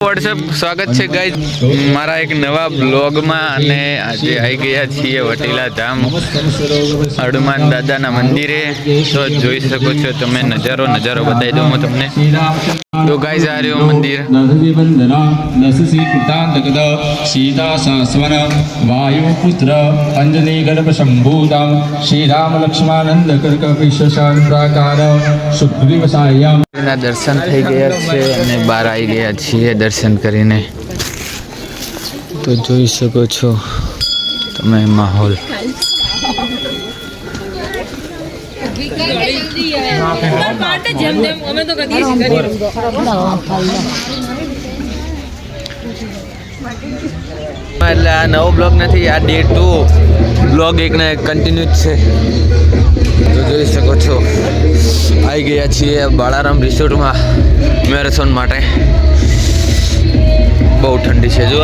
WhatsApp સ્વાગત છે guys મારા એક નવા બ્લોગમાં અને આજે આવી ગયા છીએ વટીલા ધામ હનુમાન દાદાના મંદિરે તો જોઈ શકો છો તમે નજારો બતાવી દઉં હું તમને તો ગાઈઝ આ રહ્યો મંદિર સીતા સાસ્વન વાયુપુત્ર અંજની ગર્ભ સંભૂતમ શ્રી રામ લક્ષ્મણાનંદ કર્કપિશાંતરાકાર સુગ્રીવ સાયમ દર્શન થઈ ગયા છે અને બહાર આવી ગયા છીએ દર્શન કરીને તો જોઈ શકો છો તમે માહોલ એટલે આ નવો બ્લોગ નથી આ ડે 2 બ્લોગ એકને કન્ટિન્યુ જ છે તો જોઈ શકો છો આવી ગયા છીએ બાળારામ રિસોર્ટમાં મેરેથોન માટે બહુ ઠંડી છે જો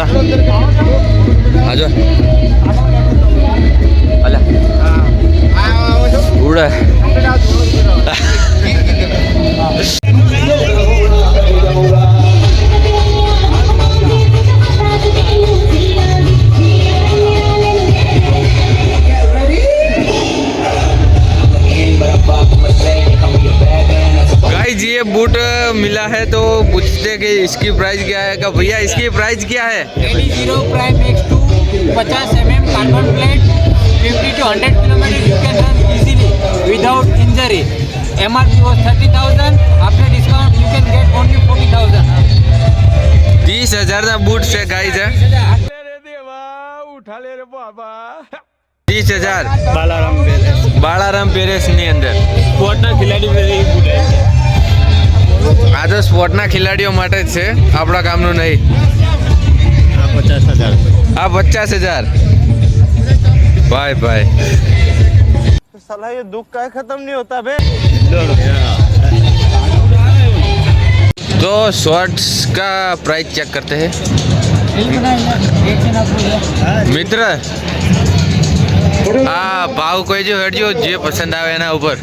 આજો અલા ઉડે गाइस ये बूट मिला है तो पूछते कि इसकी प्राइस क्या है का भैया इसकी प्राइस क्या है AD0 Prime X2 50 mm carbon plate 50 to 100 km you can run easily without injury MRP was 30,000 after discount you can get only 40,000 30,000 ના બૂટ છે ગાઈસ ઉઠા લે રે બાબા 30,000 બાળારામ પેરેસ ની અંદર સ્પોર્ટના ખેલાડી આ તો સ્પોર્ટના ખેલાડીઓ માટે જ છે આપણા કામનું નહીં આ 50,000 આ 50,000 भाई भाई साला ये दुख का खत्म नहीं होता बे तो शॉर्ट्स का प्राइस चेक करते हैं मित्र આ ભાવ કોઈ જો હેડજો જે પસંદ આવે એના ઉપર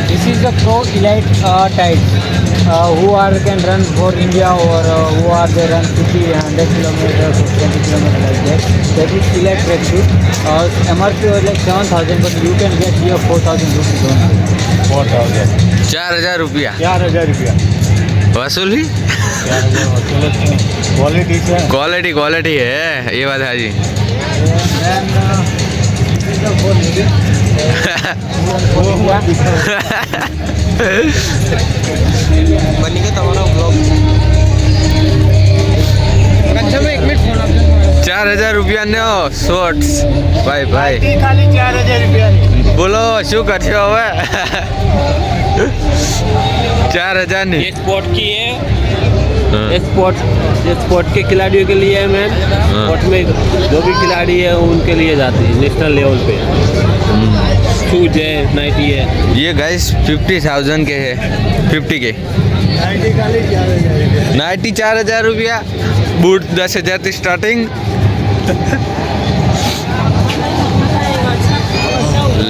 This is the Pro Elite type who are can run for India or who are they run 50 100 kilometers or 20 kilometers like that. That is Elite tracksuit. MRP was like 7,000 but you can get here 4,000 rupees only. 4,000 रुपया 4,000 रुपया वसूली quality से quality है ये बात है जी बनी के तुम्हारा ब्लॉग अच्छा मैं 1 मिनट फोन आपको 4,000 रुपया ने शॉर्ट्स भाई भाई खाली 4,000 रुपया बोलो શું કરશો હવે 4,000 ની स्पोर्ट की है स्पोर्ट के खिलाड़ियों के लिए है मैम स्पोर्ट में जो भी खिलाड़ी है उनके लिए जाते हैं नेशनल लेवल पे शूज है नाइटी है ये गाइस 50,000 के है 50 के 4,000 रुपया बूट 10,000 થી સ્ટાર્ટિંગ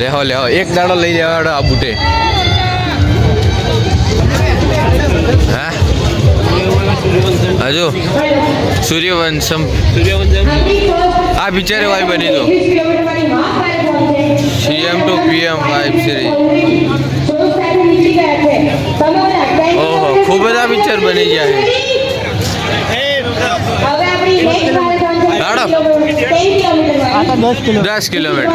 લેહો એક દાડો લઈ જવાડો આ બૂટે હા હજુ સૂર્યવંશમ આ પિક્ચરે વાય બની તો CM to PM vibe series ઓહો ખૂબ બધા પિક્ચર બની ગયા છે आता 10 કિલોમીટર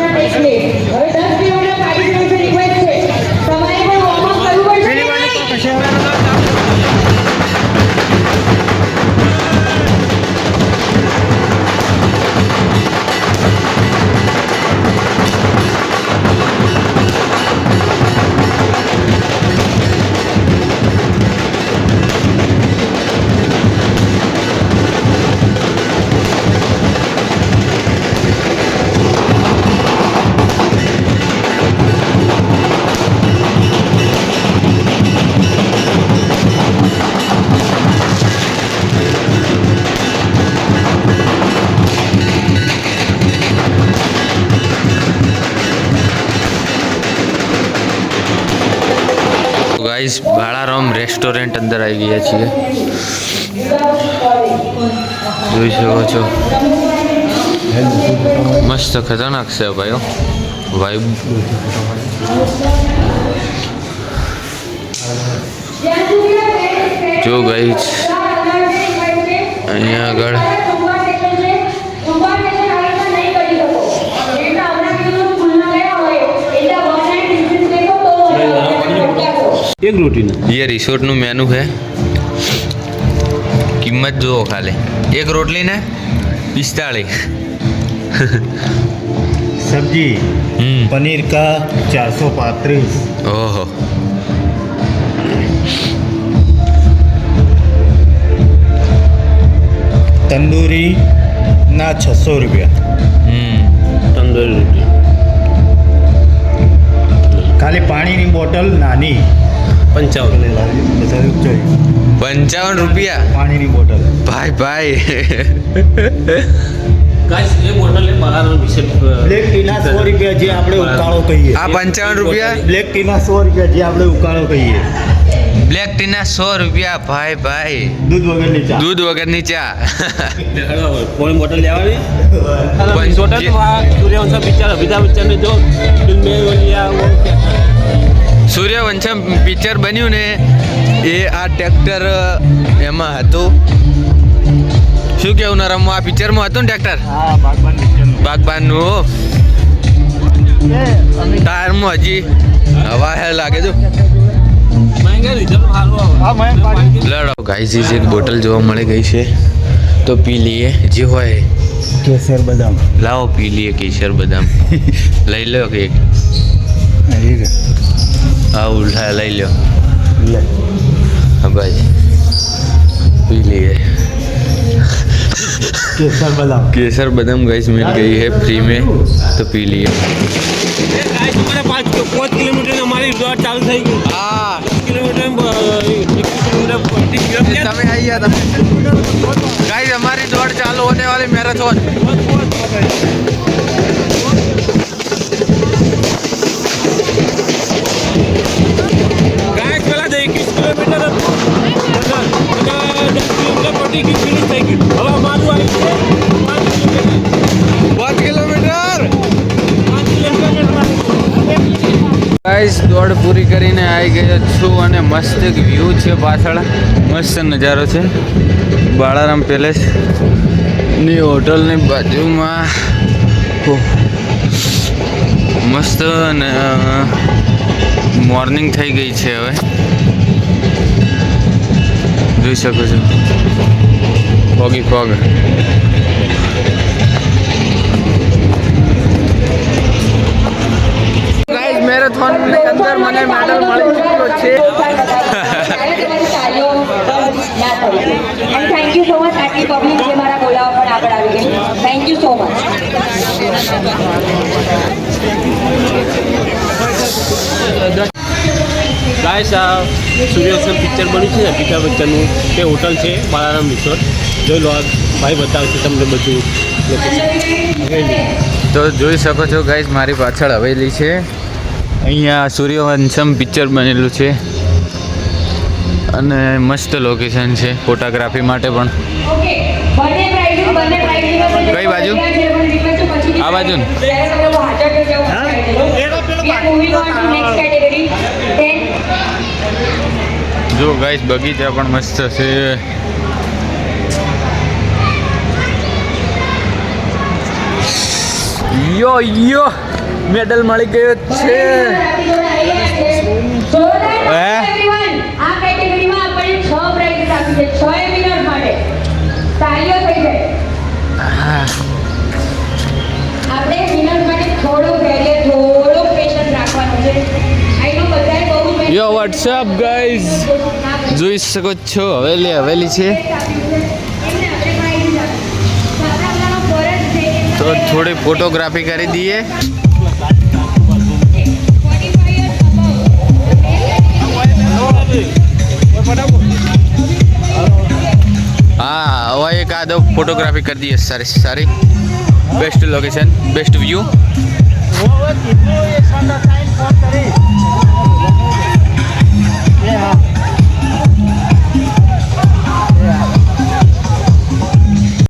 ગાઈઝ બાળારામ રેસ્ટોરન્ટ અંદર આવી ગયા છીએ. જોઈ શકો છો મસ્ત ખતરનાક છે ભાઈઓ વાઇબ. જો ગાઈઝ અહીંયા આગળ एक रोटी ना ये रिसोर्टનું મેનુ છે. કિંમત જુઓ ખાલી, એક રોટલી ને 45. सब्जी पनीर का 435. ઓહો तंदूरी ना 600 रुपया. तंदूरी रोटी खाली पाણીની બોટલ નાની 55 ₹55 પાણીની બોટલ. ભાઈ ભાઈ. गाइस ये बोतल है बाहर विशेष બ્લેક ટીના 100 રૂપિયા જે આપણે ઉકાળો કહીએ. આ ₹55 બ્લેક ટીના 100 રૂપિયા જે આપણે ઉકાળો કહીએ. બ્લેક ટીના ₹100 ભાઈ ભાઈ. દૂધ વગરની ચા. દૂધ વગરની ચા. कोई बोतल ले आवे पंच- रिसोर्ट तो सूर्यवंशम पिक्चर अमिताभ बच्चन ने जो फिल्म में वो लिया वो क्या સૂર્યવંશમ પિક્ચર બન્યું ને એ આ ટ્રેક્ટર એમાં હતું. શું કેવું નરમ, આ પિક્ચરમાં હતું ને ટ્રેક્ટર હા બાગબાન પિક્ચરનું. બાગબાનનું. ટાયરમાં હજી હવા હે લાગે છે. महंगा रिजल्ट हारो હા મેં પાણી લડો ગાઈઝ એક બોટલ જોવા મળી ગઈ છે તો પી લઈએ. જે હોય કેસર બદામ. લાવો પી લઈએ કેસર બદામ. લઈ લો કે આવું લઈ લો. લે હા ભાઈ पी लिए. केसर बादाम. केसर बादाम गाइस मिल गई है फ्री में तो पी लिए. हमारे 5 किलोमीटर हमारी दौड़ चालू થઈ ગઈ. हाँ किलोमीटर તમે આવી ગયા તમે गाइस हमारी दौड़ चालू होने वाली मैराथन. गाइस પેલા 21 કિલોમીટર હતી 10 કિલોમીટર ફિનિશ થઈ ગઈ. હવે અમારું આવી છે 5 કિલોમીટર. 5 કિલોમીટર ગાઈસ દોડ પૂરી કરીને આવી ગયો છું અને મસ્ત એક વ્યૂ છે પાછળ. મસ્ત નજારો છે બાળારામ પેલેસ ની હોટલની બાજુમાં. મસ્ત મોર્નિંગ થઈ ગઈ છે હવે જોઈ શકો છો. ફોગી ફોગ. ગાઈસ મેરેથોન ની અંદર મને મેડલ મળી ચૂક્યો છે. And thank you so much આટલી પબ્લિક જે મારા બોલાવવા પણ આગળ આવી ગઈ. Thank you so much. Guys આ સૂર્યવંશમ પિક્ચર બન્યું છે ને અમિતાભ બચ્ચનનું તે હોટલ છે બાળારામ રિસોર્ટ. જોઈ લો આ ભાઈ બતાવશે તમને બધું લોકેશન. તો જોઈ શકો છો ગાઈસ મારી પાછળ હવેલી છે. અહીંયા સૂર્યવંશમ પિક્ચર બનેલું છે અને મસ્ત લોકેશન છે ફોટોગ્રાફી માટે પણ. Okay. બંને પ્રાઇઝ કઈ બાજુ? આ બાજુ ને? જો ગાઈસ બગીચા પણ મસ્ત છે. યો યો મેડલ મળી ગયો છે. આ કેટેગરીમાં આપણે 6 પ્રાઇઝ આપી છે. 6 વિનર માટે તાળીઓ થઈ જાય. આપણે વિનર માટે થોડો પેશન્સ રાખવાનો છે. આઈ નો બધાએ બહુ યો વોટ્સઅપ ગાઈસ જોઈ શકો છો હવેલી છે તો થોડી ફોટોગ્રાફી કરી દઈએ. हाँ वो एक आधो फोटोग्राफी कर दी है सारी सारी. Best location best view. આ